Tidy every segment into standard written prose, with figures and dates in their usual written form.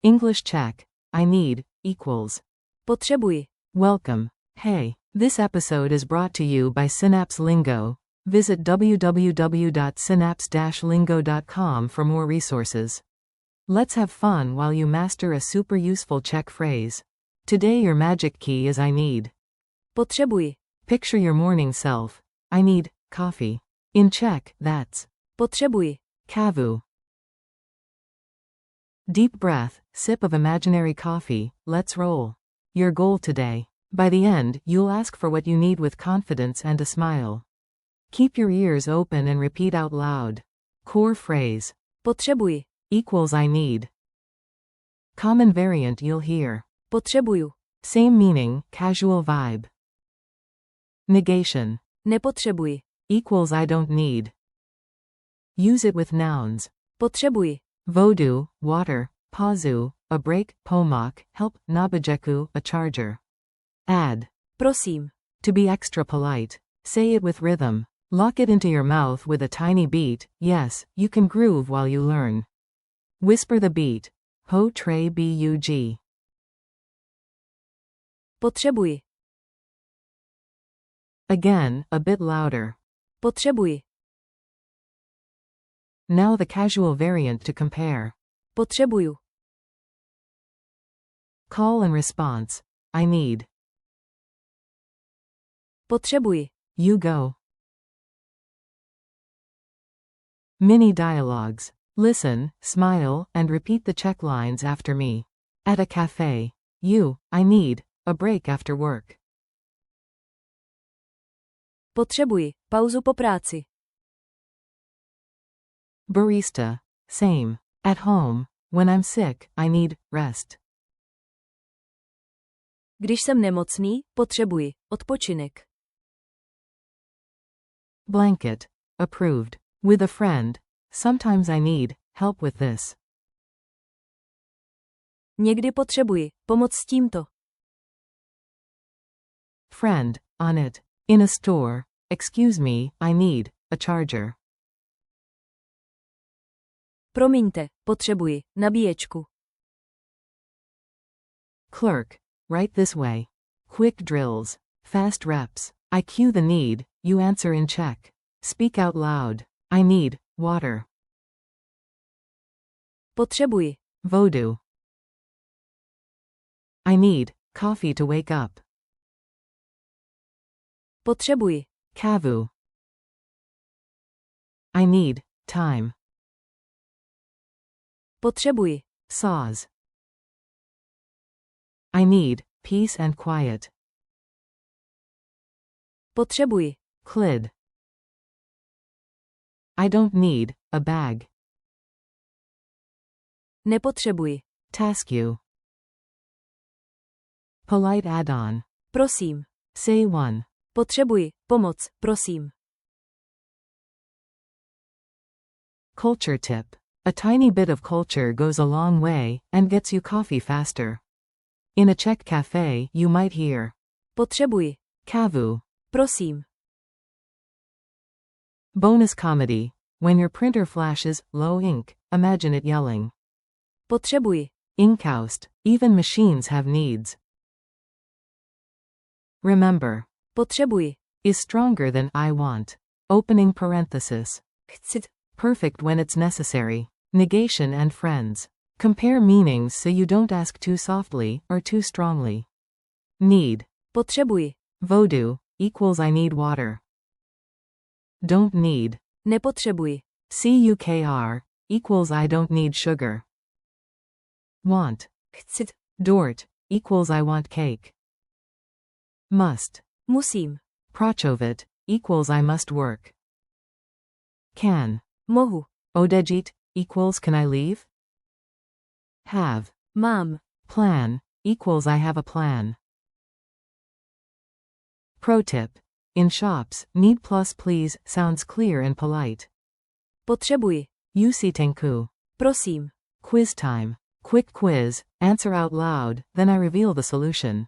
English check. I need equals. Potřebuji. Welcome. Hey, this episode is brought to you by Synapse Lingo. Visit www.synapse-lingo.com for more resources. Let's have fun while you master a super useful Czech phrase. Today your magic key is I need. Potřebuji. Picture your morning self. I need coffee. In Czech, that's Potřebuji. kávu. Deep breath, sip of imaginary coffee, let's roll. Your goal today. By the end, you'll ask for what you need with confidence and a smile. Keep your ears open and repeat out loud. Core phrase. Potřebuji. Equals I need. Common variant you'll hear. Potřebuju. Same meaning, casual vibe. Negation. Nepotřebuji. Equals I don't need. Use it with nouns. Potřebuji. Vodu, water, pauzu, a break, pomak, help, nabajeku, a charger. Add. Prosím. To be extra polite. Say it with rhythm. Lock it into your mouth with a tiny beat. Yes, you can groove while you learn. Whisper the beat. Ho tre bug. Potřebuji. Again, a bit louder. Potřebuji. Now the casual variant to compare. Potřebuju. Call and response. I need. Potřebuji. You go. Mini dialogues. Listen, smile, and repeat the Czech lines after me. At a cafe. You, I need a break after work. Potřebuji. Pauzu po práci. Barista. Same. At home. When I'm sick, I need rest. Když jsem nemocný, potřebuji odpočinek. Blanket. Approved. With a friend. Sometimes I need help with this. Někdy potřebuji pomoc s tímto. Friend. On it. In a store. Excuse me, I need a charger. Promiňte, potřebuji nabíječku. Clerk. Right this way. Quick drills. Fast reps. I cue the need, you answer in Czech. Speak out loud. I need water. Potřebuji. Vodu. I need coffee to wake up. Potřebuji. Kávu. I need time. Potřebuji. Saws. I need peace and quiet. Potřebuji. Klid. I don't need a bag. Nepotřebuji. Task you. Polite add-on. Prosím. Say one. Potřebuji pomoc, prosím. Culture tip. A tiny bit of culture goes a long way and gets you coffee faster. In a Czech cafe, you might hear Potřebuji. kávu. Prosím. Bonus comedy. When your printer flashes low ink, imagine it yelling. Potřebuji. Inkoust. Even machines have needs. Remember. Potřebuji. Is stronger than I want. Opening parenthesis. Chci. Perfect when it's necessary. Negation and friends. Compare meanings so you don't ask too softly or too strongly. Need. Potřebuji. Vodu equals I need water. Don't need. Nepotřebuji. Cukr equals I don't need sugar. Want. Chci. Dort equals I want cake. Must. Musím. Pracovit equals I must work. Can. Mohu. Odejít equals can I leave? Have. Mám. Plan equals I have a plan. Pro tip. In shops, need plus please sounds clear and polite. Potřebuji. Usitenku. Prosím. Quiz time. Quick quiz, answer out loud, then I reveal the solution.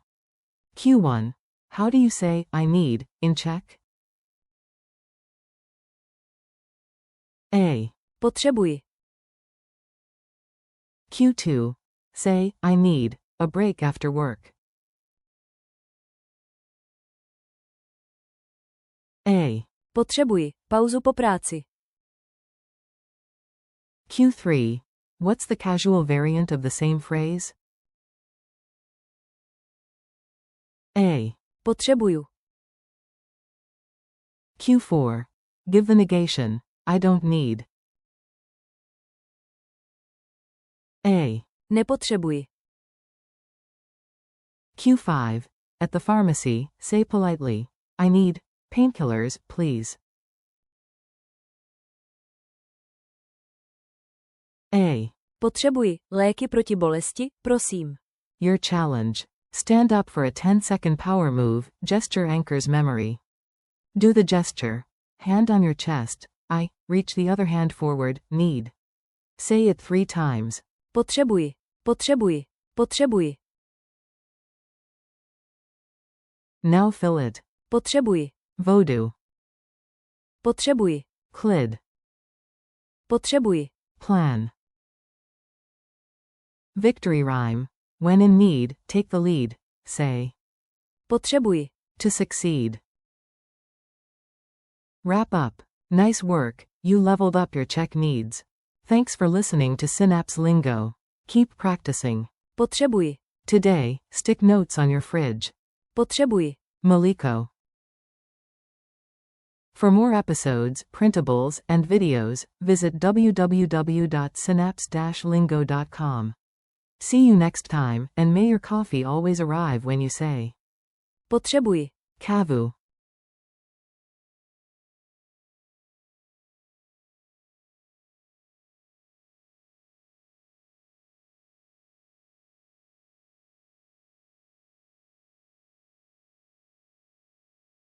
Q1. How do you say I need in Czech? A. Potřebuji. Q2. Say, I need a break after work. A. Potřebuji pauzu po práci. Q3. What's the casual variant of the same phrase? A. Potřebuju. Q4. Give the negation. I don't need. A. Nepotřebuji. Q5. At the pharmacy, say politely, I need painkillers, please. A. Potřebuji léky proti bolesti, prosím. Your challenge. Stand up for a 10-second power move. Gesture anchors memory. Do the gesture. Hand on your chest. I. Reach the other hand forward. Need. Say it 3 times. Potřebuji. Potřebuji. Potřebuji. Now fill it. Potřebuji. Voodoo. Potřebuji. Clid. Potřebuji. Plan. Victory rhyme. When in need, take the lead. Say. Potřebuji. To succeed. Wrap up. Nice work, you leveled up your Czech needs. Thanks for listening to Synapse Lingo. Keep practicing. Potřebuji. Today, stick notes on your fridge. Potřebuji. Maliko. For more episodes, printables, and videos, visit www.synapse-lingo.com. See you next time, and may your coffee always arrive when you say. Potřebuji. Kavu.